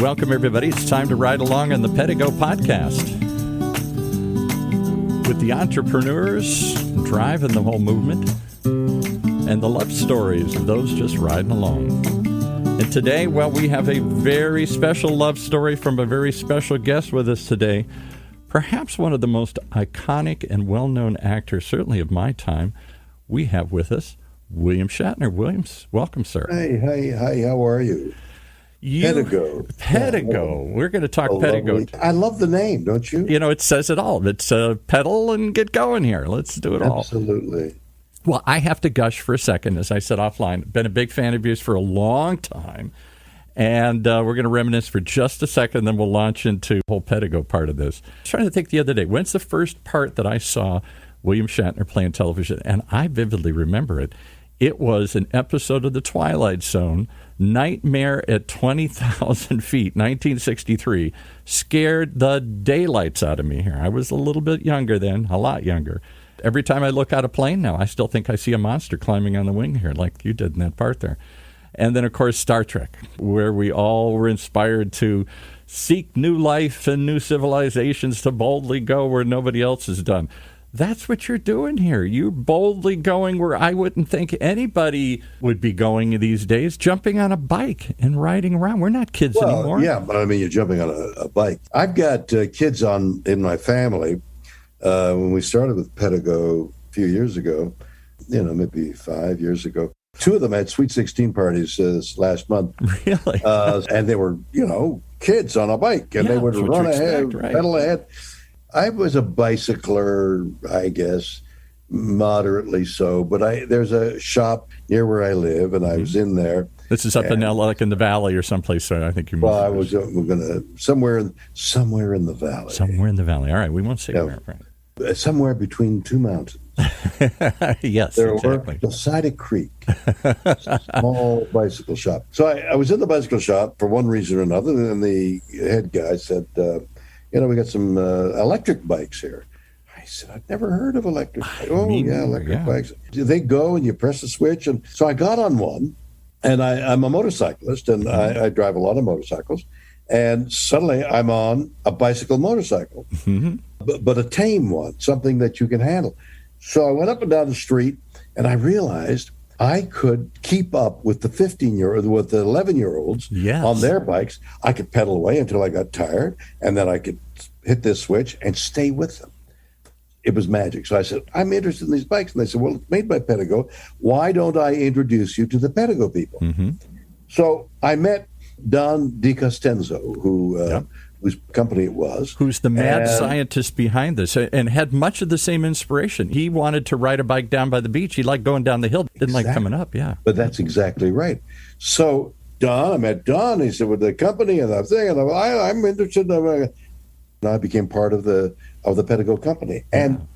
welcome everybody. It's time to ride along on the PEDEGO podcast with the entrepreneurs driving the whole movement and the love stories of those just riding along. And today, well, we have a very special love story from a very special guest with us today. Perhaps one of the most iconic and well-known actors, certainly of my time, we have with us William Shatner. Williams, welcome, sir. Hi, how are you? PEDEGO. PEDEGO. We're going to talk PEDEGO. I love the name, don't you? You know, it says it all. It's pedal and get going here. Let's do it all. Absolutely. Well, I have to gush for a second, as I said offline. Been a big fan of yours for a long time. And we're going to reminisce for just a second, then we'll launch into the whole PEDEGO part of this. I was trying to think the other day, when's the first part that I saw William Shatner play on television? And I vividly remember it. It was an episode of The Twilight Zone, Nightmare at 20,000 feet, 1963. Scared the daylights out of me here. I was a little bit younger then, a lot younger. Every time I look out a plane now, I still think I see a monster climbing on the wing here, like you did in that part there. And then, of course, Star Trek, where we all were inspired to seek new life and new civilizations, to boldly go where nobody else has done. That's what you're doing here. You're boldly going where I wouldn't think anybody would be going these days, jumping on a bike and riding around. We're not kids anymore. Yeah, but I mean, you're jumping on a bike. I've got kids in my family. When we started with PEDEGO a few years ago, maybe 5 years ago, two of them had Sweet 16 parties this last month. Really? And they were, kids on a bike, and they would run ahead, right? Pedal ahead. I was a bicycler, I guess, moderately so. But there's a shop near where I live, and I was in there. This is up in like in the valley or someplace. I think you. Well, we're going to somewhere in the valley. Somewhere in the valley. All right, we won't say where. Right. Somewhere between two mountains. Yes, there exactly. Beside a creek, small bicycle shop. So I was in the bicycle shop for one reason or another, and the head guy said, we got some electric bikes here. I said, I've never heard of electric bikes. Electric bikes. They go and you press the switch. And so I got on one, and I'm a motorcyclist, and I drive a lot of motorcycles. And suddenly I'm on a bicycle motorcycle, but a tame one, something that you can handle. So I went up and down the street, and I realized I could keep up with the 11-year-olds on their bikes. I could pedal away until I got tired, and then I could hit this switch and stay with them. It was magic. So I said, I'm interested in these bikes. And they said, well, it's made by PEDEGO. Why don't I introduce you to the PEDEGO people? So I met Don DiCostanzo, whose company it was. Who's the mad scientist behind this, and had much of the same inspiration. He wanted to ride a bike down by the beach. He liked going down the hill, didn't like coming up, But that's exactly right. So I met Don. He said, with the company and the thing, and I'm interested. And I became part of the PEDEGO company. And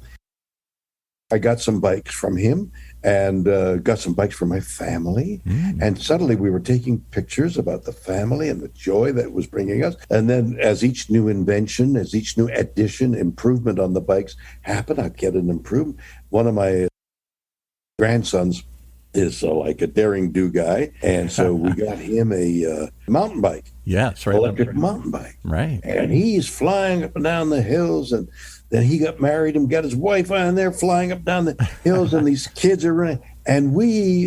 I got some bikes from him and got some bikes from my family. And suddenly we were taking pictures about the family and the joy that was bringing us. And then as each new invention, as each new addition, improvement on the bikes happened, I'd get an improvement. One of my grandsons is like a daring do guy. And so we got him a mountain bike. Yes, right. Electric mountain bike. Right. And he's flying up and down the hills, and then he got married and got his wife on there flying up down the hills, and these kids are running. And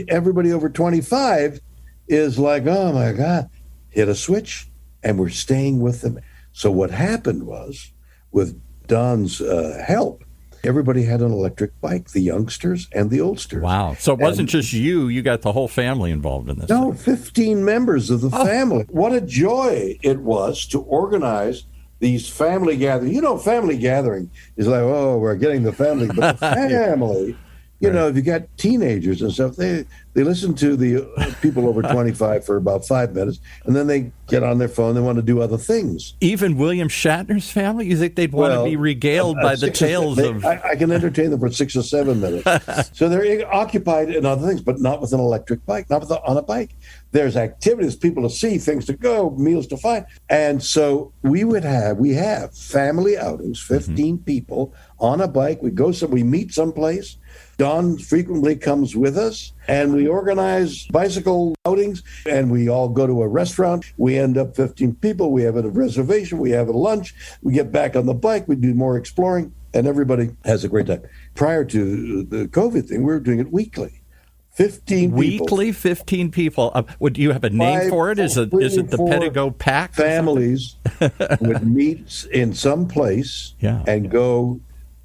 everybody over 25 is like, oh my God, hit a switch, and we're staying with them. So what happened was, with Don's help, everybody had an electric bike, the youngsters and the oldsters. Wow. So it wasn't just you got the whole family involved in this. No, 15 members of the family. What a joy it was to organize these family gatherings. Family gathering is like, we're getting the family, but the family, if you got teenagers and stuff, they listen to the people over 25 for about 5 minutes, and then they get on their phone. They want to do other things. Even William Shatner's family? You think they'd want to be regaled by the tales of... I can entertain them for 6 or 7 minutes. So they're occupied in other things, but not with an electric bike, on a bike. There's activities, people to see, things to go, meals to find. And so we have family outings, 15 people on a bike. We meet someplace. Don frequently comes with us, and we organize bicycle outings, and we all go to a restaurant. We end up 15 people. We have a reservation. We have a lunch. We get back on the bike. We do more exploring, and everybody has a great time. Prior to the COVID thing, we were doing it weekly. 15 people. Weekly, 15 people. Do you have a name for it? Is it the PEDEGO Pack? Families would meet in some place and go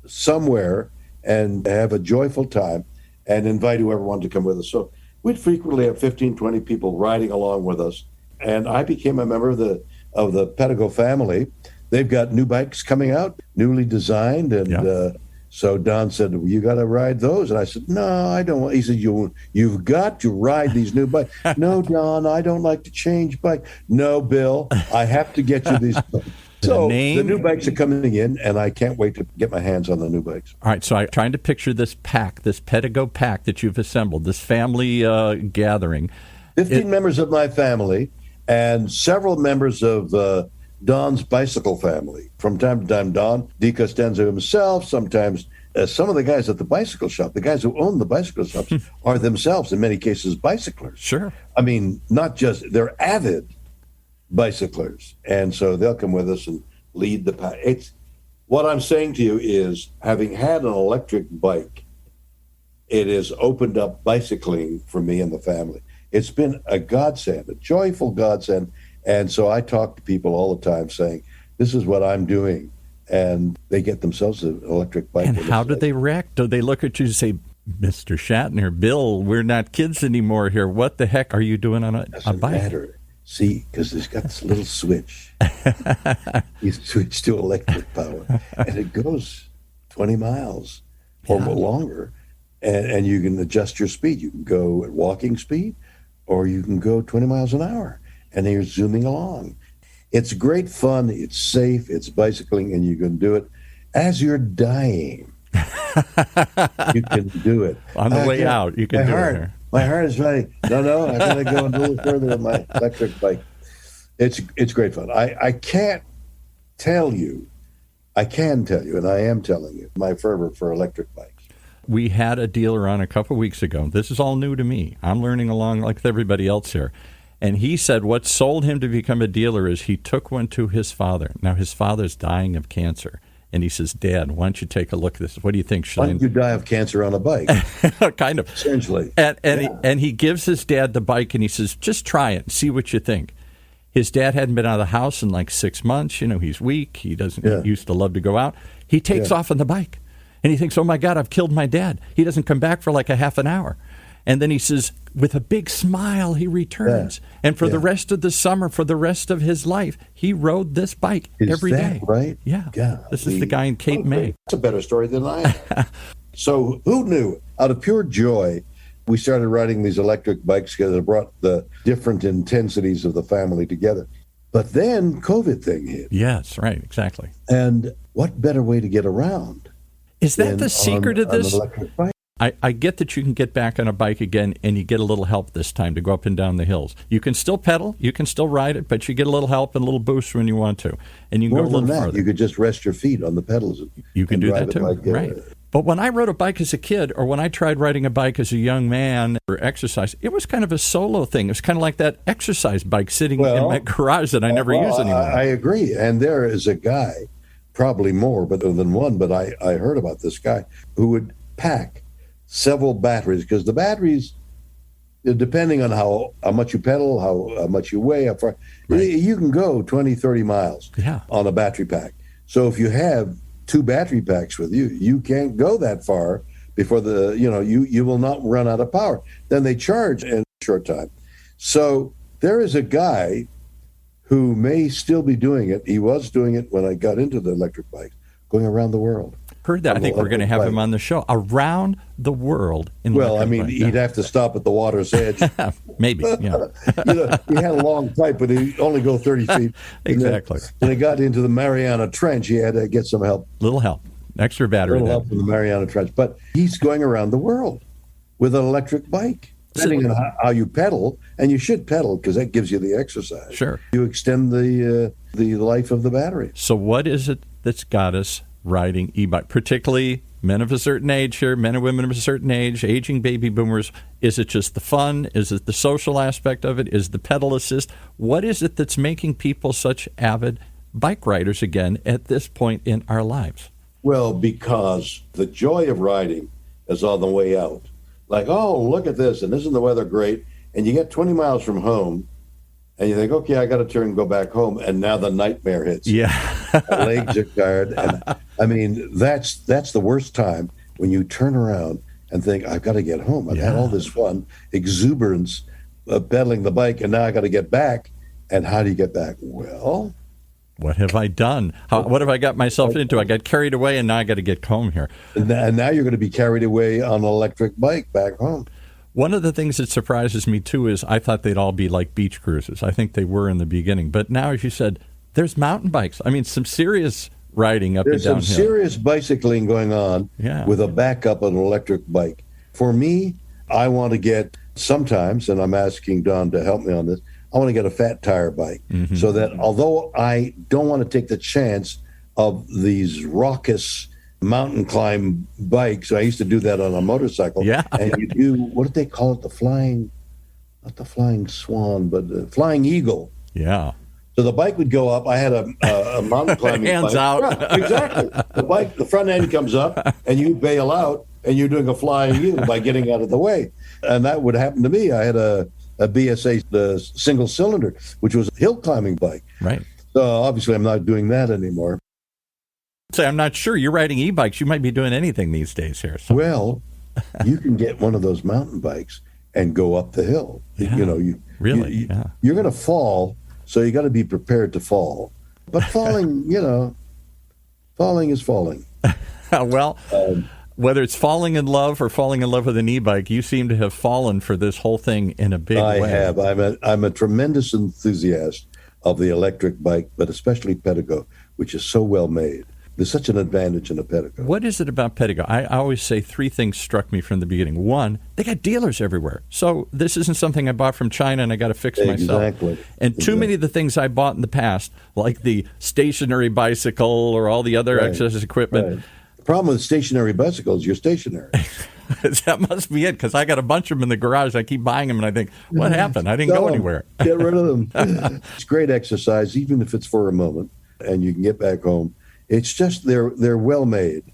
somewhere and have a joyful time and invite whoever wanted to come with us. So we'd frequently have 15, 20 people riding along with us. And I became a member of the PEDEGO family. They've got new bikes coming out, newly designed. And so Don said, well, you got to ride those. And I said, no, I don't want. He said, you've got to ride these new bikes. No, Don, I don't like to change bike. No, Bill, I have to get you these bikes. So the new bikes are coming in, and I can't wait to get my hands on the new bikes. All right, so I'm trying to picture this pack, this PEDEGO pack that you've assembled, this family gathering. 15 members of my family and several members of Don's bicycle family. From time to time, Don DiCostanzo himself, sometimes some of the guys at the bicycle shop, the guys who own the bicycle shops, are themselves, in many cases, bicyclers. Sure. I mean, not just, they're avid bicyclers, and so they'll come with us and lead the pack. It's what I'm saying to you is, having had an electric bike, it has opened up bicycling for me and the family. It's been a godsend, a joyful godsend, and so I talk to people all the time saying, this is what I'm doing, and they get themselves an electric bike. And how do they react? Do they look at you and say, Mr. Shatner, Bill, we're not kids anymore here. What the heck are you doing on a bike? Doesn't matter. See, because it's got this little switch. You switch to electric power, and it goes 20 miles or longer, and you can adjust your speed. You can go at walking speed, or you can go 20 miles an hour, and you're zooming along. It's great fun. It's safe. It's bicycling, and you can do it as you're dying. You can do it. On the way out, you can do it. My heart is ready. No, I got to go a little further with my electric bike. It's great fun. I can't tell you. I can tell you, and I am telling you, my fervor for electric bikes. We had a dealer on a couple of weeks ago. This is all new to me. I'm learning along like everybody else here. And he said what sold him to become a dealer is he took one to his father. Now, his father's dying of cancer. And he says, Dad, why don't you take a look at this? What do you think, Shane? Why don't you die of cancer on a bike? Kind of. Essentially. And he gives his dad the bike, and he says, just try it and see what you think. His dad hadn't been out of the house in like 6 months. You know, he's weak. He doesn't used to love to go out. He takes off on the bike. And he thinks, oh, my God, I've killed my dad. He doesn't come back for like a half an hour. And then he says, with a big smile, he returns. Yeah. And for the rest of the summer, for the rest of his life, he rode this bike every day. Right? Yeah. This is the guy in Cape May. That's a better story than I have. So who knew? Out of pure joy, we started riding these electric bikes together, brought the different intensities of the family together. But then COVID thing hit. Yes, right, exactly. And what better way to get around? Is that the secret of this? An electric bike? I get that you can get back on a bike again, and you get a little help this time to go up and down the hills. You can still pedal, you can still ride it, but you get a little help and a little boost when you want to, and you can go a little farther. You could just rest your feet on the pedals. You can do that too, right? But when I rode a bike as a kid, or when I tried riding a bike as a young man for exercise, it was kind of a solo thing. It was kind of like that exercise bike sitting in my garage that I never use anymore. I agree, and there is a guy, probably more than one, but I heard about this guy who would pack several batteries, because the batteries, depending on how much you pedal, how much you weigh, how far, you can go 20, 30 miles on a battery pack. So if you have 2 battery packs with you, you can't go that far before you will not run out of power. Then they charge in a short time. So there is a guy who may still be doing it. He was doing it when I got into the electric bike, going around the world. Heard that. I think we're going to have him on the show. Around the world. He'd have to stop at the water's edge. Maybe, yeah. He had a long pipe, but he'd only go 30 feet. Exactly. When he got into the Mariana Trench, he had to get some help. Little help. Extra battery. Little help from the Mariana Trench. But he's going around the world with an electric bike. Depending on how you pedal, and you should pedal because that gives you the exercise. Sure. You extend the life of the battery. So what is it that's got us riding e-bike, particularly Men of a certain age here, men and women of a certain age, aging baby boomers. Is it just the fun? Is it the social aspect of it? Is the pedal assist? What is it that's making people such avid bike riders again at this point in our lives? Well, because the joy of riding is on the way out. Like, oh, look at this, and isn't the weather great? And you get 20 miles from home, and you think, okay, I got to turn and go back home, and now the nightmare hits. Yeah. My legs are tired. And, I mean, that's the worst time when you turn around and think, I've got to get home. I've had all this fun, exuberance, pedaling the bike, and now I got to get back. And how do you get back? Well, what have I done? What have I got myself into? I got carried away, and now I got to get home here. And now you're going to be carried away on an electric bike back home. One of the things that surprises me, too, is I thought they'd all be like beach cruises. I think they were in the beginning. But now, as you said, there's mountain bikes. I mean, some serious riding up and downhill. There's some serious bicycling going on with a backup on an electric bike. For me, I want to get sometimes, and I'm asking Don to help me on this, I want to get a fat tire bike so that although I don't want to take the chance of these raucous mountain climb bikes, I used to do that on a motorcycle. Yeah. And you do, what did they call it? Not the flying swan, but the flying eagle. Yeah. So the bike would go up. I had a mountain climbing Hands bike. out. Yeah, exactly. The front end comes up and you bail out and you're doing a flying eagle by getting out of the way. And that would happen to me. I had a BSA single cylinder, which was a hill climbing bike. Right. So obviously I'm not doing that anymore. Say, I'm not sure. You're riding e-bikes. You might be doing anything these days here. So. Well, you can get one of those mountain bikes and go up the hill. Yeah. You're going to fall, so you got to be prepared to fall. But falling, falling is falling. Well, whether it's falling in love or falling in love with an e-bike, you seem to have fallen for this whole thing in a big way. I have. I'm a tremendous enthusiast of the electric bike, but especially PEDEGO, which is so well made. There's such an advantage in a PEDEGO. What is it about PEDEGO? I always say three things struck me from the beginning. One, they got dealers everywhere. So this isn't something I bought from China and I got to fix myself. Exactly. And too many of the things I bought in the past, like the stationary bicycle or all the other exercise equipment. Right. The problem with stationary bicycles, you're stationary. That must be it, because I got a bunch of them in the garage. I keep buying them, and I think, what happened? I didn't go anywhere. Get rid of them. It's great exercise, even if it's for a moment, and you can get back home. It's just they're well made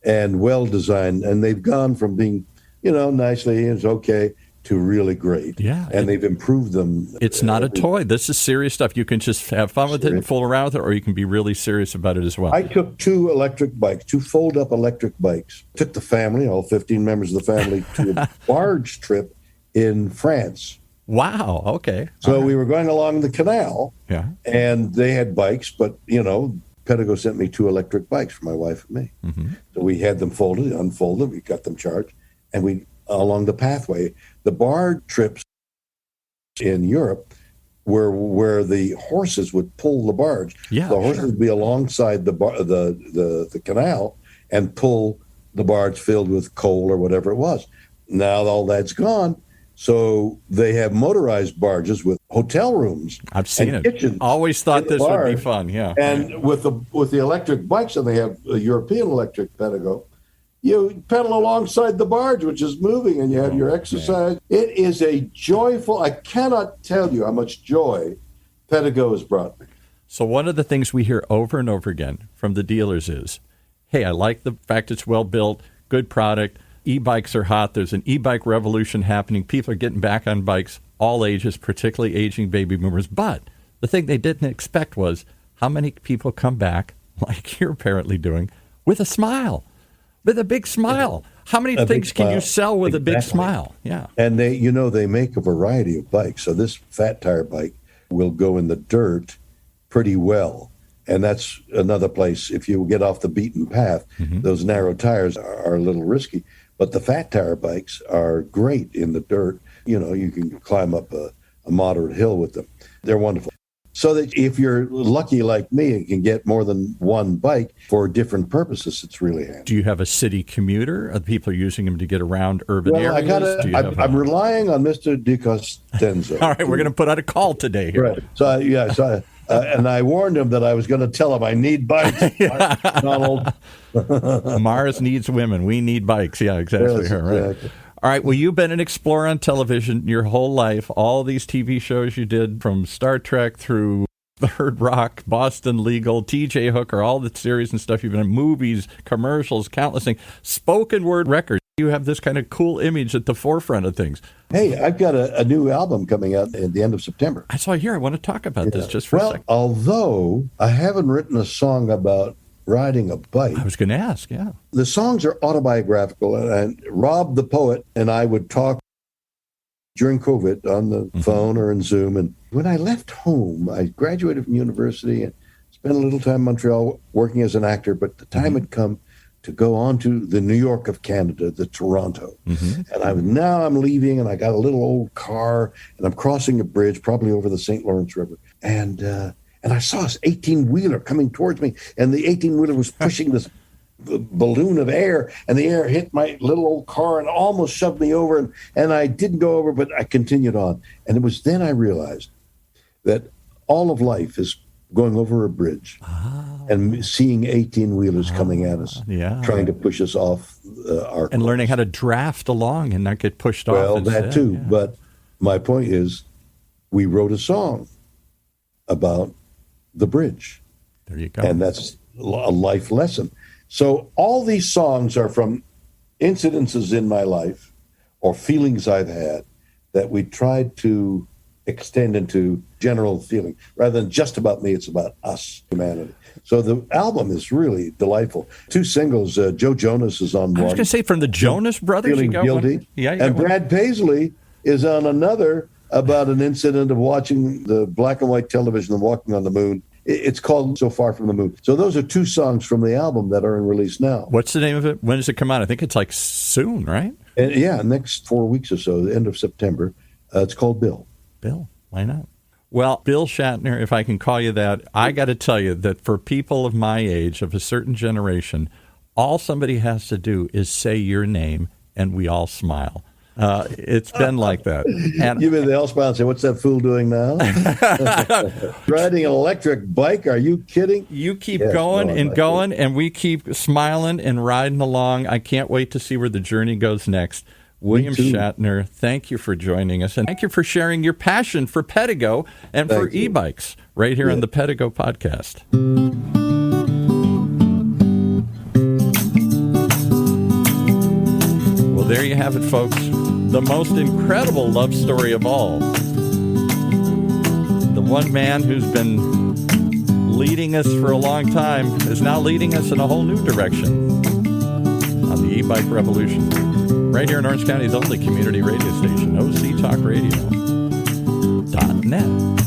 and well designed, and they've gone from being, nicely, it's okay, to really great. Yeah. And they've improved them. It's not a toy. This is serious stuff. You can just have fun with it and fool around with it, or you can be really serious about it as well. I took two fold-up electric bikes. Took the family, all 15 members of the family, to a barge trip in France. Wow. Okay. So we were going along the canal, and they had bikes, but, PEDEGO sent me two electric bikes for my wife and me. Mm-hmm. So we had them folded, unfolded, we got them charged, and we along the pathway. The barge trips in Europe were where the horses would pull the barge. Yeah, the horses would be alongside the canal and pull the barge filled with coal or whatever it was. Now all that's gone. So they have motorized barges with hotel rooms. I've seen it. Kitchens. Always thought this would be fun. Yeah. And with the electric bikes, and they have a European electric PEDEGO, you pedal alongside the barge, which is moving, and you have your exercise. Man. It is a joyful. I cannot tell you how much joy PEDEGO has brought me. So one of the things we hear over and over again from the dealers is, "Hey, I like the fact it's well built, good product. E-bikes are hot. There's an EBike revolution happening. People are getting back on bikes, all ages, particularly aging baby boomers." But the thing they didn't expect was how many people come back, like you're apparently doing, with a smile, with a big smile. How many things can you sell with a big smile? Yeah. And they make a variety of bikes. So this fat tire bike will go in the dirt pretty well. And that's another place. If you get off the beaten path, those narrow tires are a little risky. But the fat tire bikes are great in the dirt. You can climb up a moderate hill with them. They're wonderful. So that if you're lucky like me and can get more than one bike for different purposes, it's really handy. Do you have a city commuter? Are people using them to get around urban areas? I'm relying on Mr. DiCostanzo. All right, we're going to put out a call today here. Right. So And I warned him that I was going to tell him I need bikes. Donald. Mars needs women. We need bikes. Yeah, exactly. Yes, Right. exactly. All right. Well, you've been an explorer on television your whole life. All these TV shows you did, from Star Trek through Third Rock, Boston Legal, TJ Hooker, all the series and stuff you've been in, movies, commercials, countless things, spoken word records. You have this kind of cool image at the forefront of things. Hey, I've got a new album coming out at the end of September. I saw here. I want to talk about this just for a second. Although I haven't written a song about riding a bike. I was going to ask, yeah. The songs are autobiographical, and Rob the poet and I would talk during COVID on the phone or in Zoom. And when I left home, I graduated from university and spent a little time in Montreal working as an actor, but the time had come to go on to the New York of Canada, the Toronto. And I'm leaving, and I got a little old car, and I'm crossing a bridge, probably over the St. Lawrence River. And I saw this 18-wheeler coming towards me, and the 18-wheeler was pushing this balloon of air, and the air hit my little old car and almost shoved me over. And I didn't go over, but I continued on. And it was then I realized that all of life is going over a bridge and seeing 18-wheelers coming at us, trying to push us off our course. Learning how to draft along and not get pushed off. Well, that too. Yeah. But my point is, we wrote a song about the bridge. There you go. And that's a life lesson. So all these songs are from incidences in my life or feelings I've had that we tried to extend into general feeling. Rather than just about me, it's about us, humanity. So the album is really delightful. 2 singles, Joe Jonas is on one. I was going to say, from the Jonas Brothers, Feeling Guilty. One? Yeah, and Brad Paisley is on another about an incident of watching the black and white television and walking on the moon. It's called So Far From the Moon. So those are 2 songs from the album that are in release now. What's the name of it? When does it come out? I think it's like soon, right? And next 4 weeks or so, the end of September. It's called Bill. Bill, why not? Well, Bill Shatner, if I can call you that, I got to tell you that for people of my age, of a certain generation, all somebody has to do is say your name, and we all smile. It's been like that. And you mean they all smile and say, "What's that fool doing now?" Riding an electric bike? Are you kidding? You keep going, and we keep smiling and riding along. I can't wait to see where the journey goes next. William Shatner, thank you for joining us, and thank you for sharing your passion for PEDEGO and for e-bikes right here on the PEDEGO podcast. Well, there you have it, folks. The most incredible love story of all. The one man who's been leading us for a long time is now leading us in a whole new direction on the EBike Revolution. Right here in Orange County's only community radio station, OCTalkRadio.net.